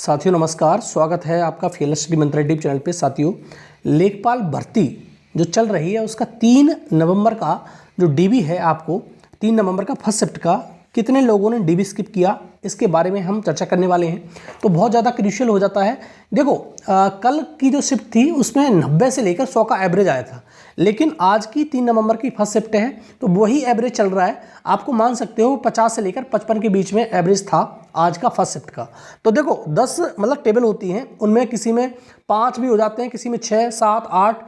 साथियों नमस्कार, स्वागत है आपका फील्ड स्टडी मंत्र यूट्यूब चैनल पे। साथियों, लेखपाल भर्ती जो चल रही है उसका 3 नवंबर का जो डीबी है, आपको 3 नवंबर का फर्स्ट शिफ्ट का कितने लोगों ने डीबी स्किप किया, इसके बारे में हम चर्चा करने वाले हैं। तो बहुत ज़्यादा क्रूशियल हो जाता है। देखो, कल की जो शिफ्ट थी उसमें 90 से लेकर 100 का एवरेज आया था, लेकिन आज की 3 नवंबर की फर्स्ट शिफ्ट है तो वही एवरेज चल रहा है। आपको मान सकते हो 50 से लेकर 55 के बीच में एवरेज था आज का फर्स्ट शिफ्ट का। तो देखो 10 मतलब टेबल होती हैं, उनमें किसी में 5 भी हो जाते हैं, किसी में 6, 7, 8,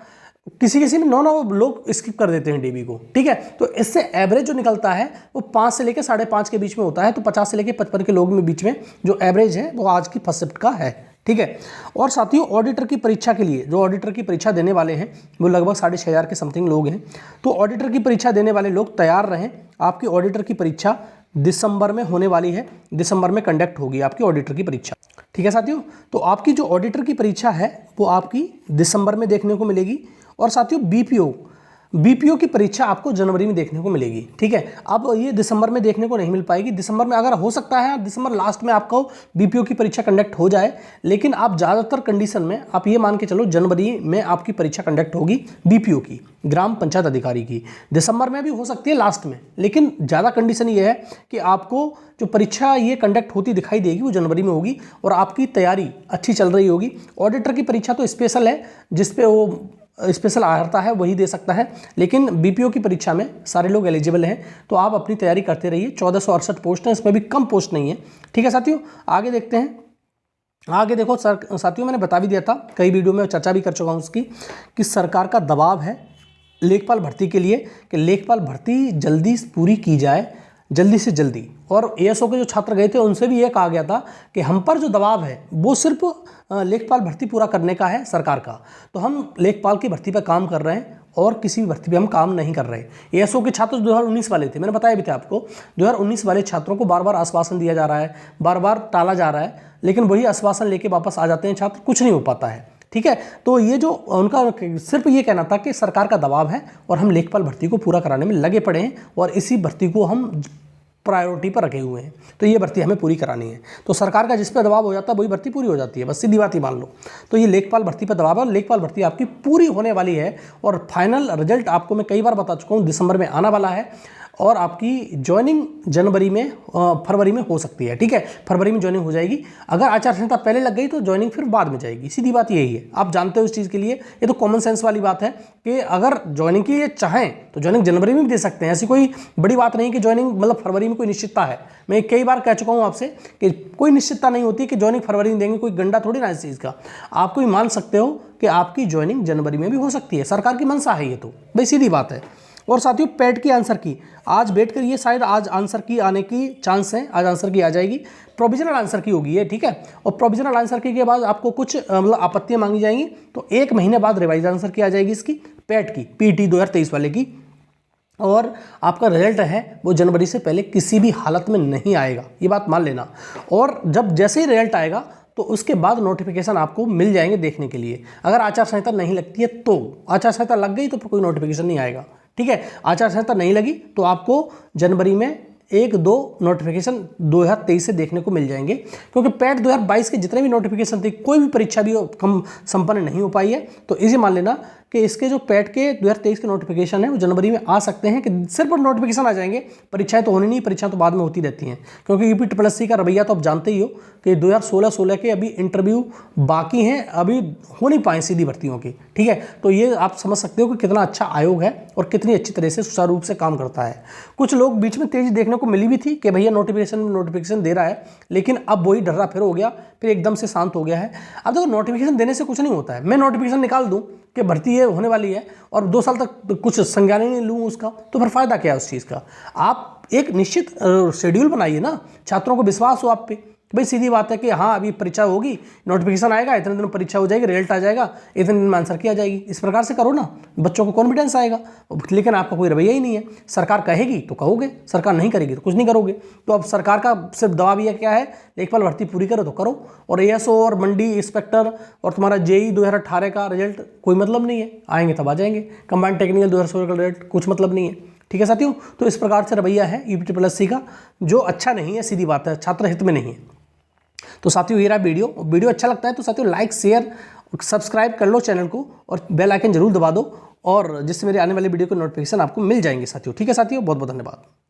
किसी में 9 लोग स्किप कर देते हैं डीबी को। ठीक है, तो इससे एवरेज जो निकलता है वो 5 से लेकर 5.5 के बीच में होता है। तो 50 से लेकर 55 के लोगों में बीच में जो एवरेज है वो आज की फर्स्ट शिफ्ट का है। ठीक है, और साथियों ऑडिटर की परीक्षा के लिए जो ऑडिटर की परीक्षा देने वाले हैं वो लगभग 6,500 के समथिंग लोग हैं। तो ऑडिटर की परीक्षा देने वाले लोग तैयार रहें। आपकी ऑडिटर की परीक्षा दिसंबर में होने वाली है, दिसंबर में कंडक्ट होगी आपकी ऑडिटर की परीक्षा। ठीक है साथियों, तो आपकी जो ऑडिटर की परीक्षा है वो आपकी दिसंबर में देखने को मिलेगी। और साथियों बीपीओ की परीक्षा आपको जनवरी में देखने को मिलेगी। ठीक है, अब ये दिसंबर में देखने को नहीं मिल पाएगी। दिसंबर में अगर हो सकता है दिसंबर लास्ट में आपको बीपीओ की परीक्षा कंडक्ट हो जाए, लेकिन आप ज़्यादातर कंडीशन में आप ये मान के चलो जनवरी में आपकी परीक्षा कंडक्ट होगी बीपीओ की, ग्राम पंचायत अधिकारी की। दिसंबर में भी हो सकती है लास्ट में, लेकिन ज़्यादा कंडीशन ये है कि आपको जो परीक्षा ये कंडक्ट होती दिखाई देगी वो जनवरी में होगी और आपकी तैयारी अच्छी चल रही होगी। ऑडिटर की परीक्षा तो स्पेशल है, जिसपे वो स्पेशल आता है वही दे सकता है, लेकिन बीपीओ की परीक्षा में सारे लोग एलिजिबल हैं। तो आप अपनी तैयारी करते रहिए। 1468 पोस्ट हैं, इसमें भी कम पोस्ट नहीं है। ठीक है साथियों, आगे देखते हैं। आगे देखो साथियों, मैंने बता भी दिया था, कई वीडियो में चर्चा भी कर चुका हूँ उसकी, कि सरकार का दबाव है लेखपाल भर्ती के लिए कि लेखपाल भर्ती जल्दी पूरी की जाए, जल्दी से जल्दी। और एएसओ के जो छात्र गए थे उनसे भी ये कहा गया था कि हम पर जो दबाव है वो सिर्फ लेखपाल भर्ती पूरा करने का है सरकार का। तो हम लेखपाल की भर्ती पर काम कर रहे हैं और किसी भी भर्ती पे हम काम नहीं कर रहे। एएसओ के छात्र 2019 वाले थे, मैंने बताया भी था आपको। 2019 वाले छात्रों को बार बार आश्वासन दिया जा रहा है, बार बार टाला जा रहा है, लेकिन वही आश्वासन लेके वापस आ जाते हैं छात्र, कुछ नहीं हो पाता है। ठीक है, तो ये जो उनका सिर्फ ये कहना था कि सरकार का दबाव है और हम लेखपाल भर्ती को पूरा कराने में लगे पड़े हैं और इसी भर्ती को हम प्रायोरिटी पर रखे हुए हैं। तो ये भर्ती हमें पूरी करानी है। तो सरकार का जिस पर दबाव हो जाता है वही भर्ती पूरी हो जाती है, बस सीधी बात ही मान लो। तो ये लेखपाल भर्ती पर दबाव है और लेखपाल भर्ती आपकी पूरी होने वाली है और फाइनल रिजल्ट आपको मैं कई बार बता चुका हूँ दिसंबर में आना वाला है और आपकी ज्वाइनिंग फरवरी में हो सकती है। ठीक है, फरवरी में ज्वाइनिंग हो जाएगी। अगर आचार संहिता पहले लग गई तो ज्वाइनिंग फिर बाद में जाएगी, सीधी बात यही है। आप जानते हो इस चीज़ के लिए, ये तो कॉमन सेंस वाली बात है कि अगर ज्वाइनिंग की ये चाहें तो ज्वाइनिंग जनवरी में भी दे सकते हैं। ऐसी कोई बड़ी बात नहीं कि ज्वाइनिंग मतलब फरवरी में कोई निश्चितता है। मैं कई बार कह चुका हूँ आपसे कि कोई निश्चितता नहीं होती कि ज्वाइनिंग फरवरी में देंगे, कोई गंडा थोड़ी ना इस चीज़ का। आप कोई मान सकते हो कि आपकी ज्वाइनिंग जनवरी में भी हो सकती है, सरकार की मंशा है ये, तो भाई सीधी बात है। और साथियों पेट की आंसर की आज वेट करिए, शायद आज आंसर की आने की चांस है, आज आंसर की आ जाएगी। प्रोविजनल आंसर की होगी ये। ठीक है, और प्रोविजनल आंसर की के बाद आपको कुछ मतलब आपत्तियां मांगी जाएंगी, तो 1 महीने बाद रिवाइज आंसर की आ जाएगी इसकी, पेट की, पीटी 2023 वाले की। और आपका रिजल्ट है वो जनवरी से पहले किसी भी हालत में नहीं आएगा, ये बात मान लेना। और जब जैसे ही रिजल्ट आएगा तो उसके बाद नोटिफिकेशन आपको मिल जाएंगे देखने के लिए। अगर आचार संहिता नहीं लगती है तो, आचार संहिता लग गई तो कोई नोटिफिकेशन नहीं आएगा। ठीक है, आचार संहिता नहीं लगी तो आपको जनवरी में 1-2 नोटिफिकेशन 2023 से देखने को मिल जाएंगे, क्योंकि पैट 2022 के जितने भी नोटिफिकेशन थे कोई भी परीक्षा भी कम संपन्न नहीं हो पाई है। तो इसे मान लेना कि इसके जो पैट के 2023 के नोटिफिकेशन है वो जनवरी में आ सकते हैं, कि सिर्फ नोटिफिकेशन आ जाएंगे, परीक्षाएं तो होनी नहीं, परीक्षा तो बाद में होती रहती हैं। क्योंकि यूपी का रवैया तो आप जानते ही हो कि 2016 के अभी इंटरव्यू बाकी हैं, अभी हो नहीं पाए सीधी भर्तियों के। ठीक है, तो ये आप समझ सकते हो कि कितना अच्छा आयोग है और कितनी अच्छी तरह से सुचारू रूप से काम करता है। कुछ लोग बीच में तेजी देखने को मिली भी थी कि भैया नोटिफिकेशन दे रहा है, लेकिन अब वही डर्रा फिर हो गया, फिर एकदम से शांत हो गया है। अब देखो नोटिफिकेशन देने से कुछ नहीं होता है। मैं नोटिफिकेशन निकाल दूं कि भर्ती ये होने वाली है और 2 साल तक कुछ संज्ञान ही नहीं लूँ उसका, तो फिर फायदा क्या है उस चीज़ का। आप एक निश्चित शेड्यूल बनाइए ना, छात्रों को विश्वास हो आप पे। भाई सीधी बात है कि हाँ अभी परीक्षा होगी, नोटिफिकेशन आएगा, इतने दिन में परीक्षा हो जाएगी, रिजल्ट आ जाएगा, इतने दिन में आंसर की आ जाएगी। इस प्रकार से करो ना, बच्चों को कॉन्फिडेंस आएगा। लेकिन आपका कोई रवैया ही नहीं है। सरकार कहेगी तो कहोगे, सरकार नहीं करेगी तो कुछ नहीं करोगे। तो अब सरकार का सिर्फ दबाव ये क्या है, लेखपाल भर्ती पूरी करो तो करो, और एएसओ और मंडी इंस्पेक्टर और तुम्हारा जेई 2018 का रिजल्ट कोई मतलब नहीं है, आएंगे तब आ जाएंगे। कंबाइंड टेक्निकल 2016 का रिजल्ट कुछ मतलब नहीं है। ठीक है साथियों, तो इस प्रकार से रवैया है यूपी ट्रिपल एससी का, जो अच्छा नहीं है, सीधी बात है, छात्र हित में नहीं है। तो साथियों ये रहा वीडियो अच्छा लगता है तो साथियों लाइक शेयर सब्सक्राइब कर लो चैनल को और बेल आइकन जरूर दबा दो, और जिससे मेरे आने वाली वीडियो को नोटिफिकेशन आपको मिल जाएंगे साथियों। ठीक है साथियों, बहुत बहुत धन्यवाद।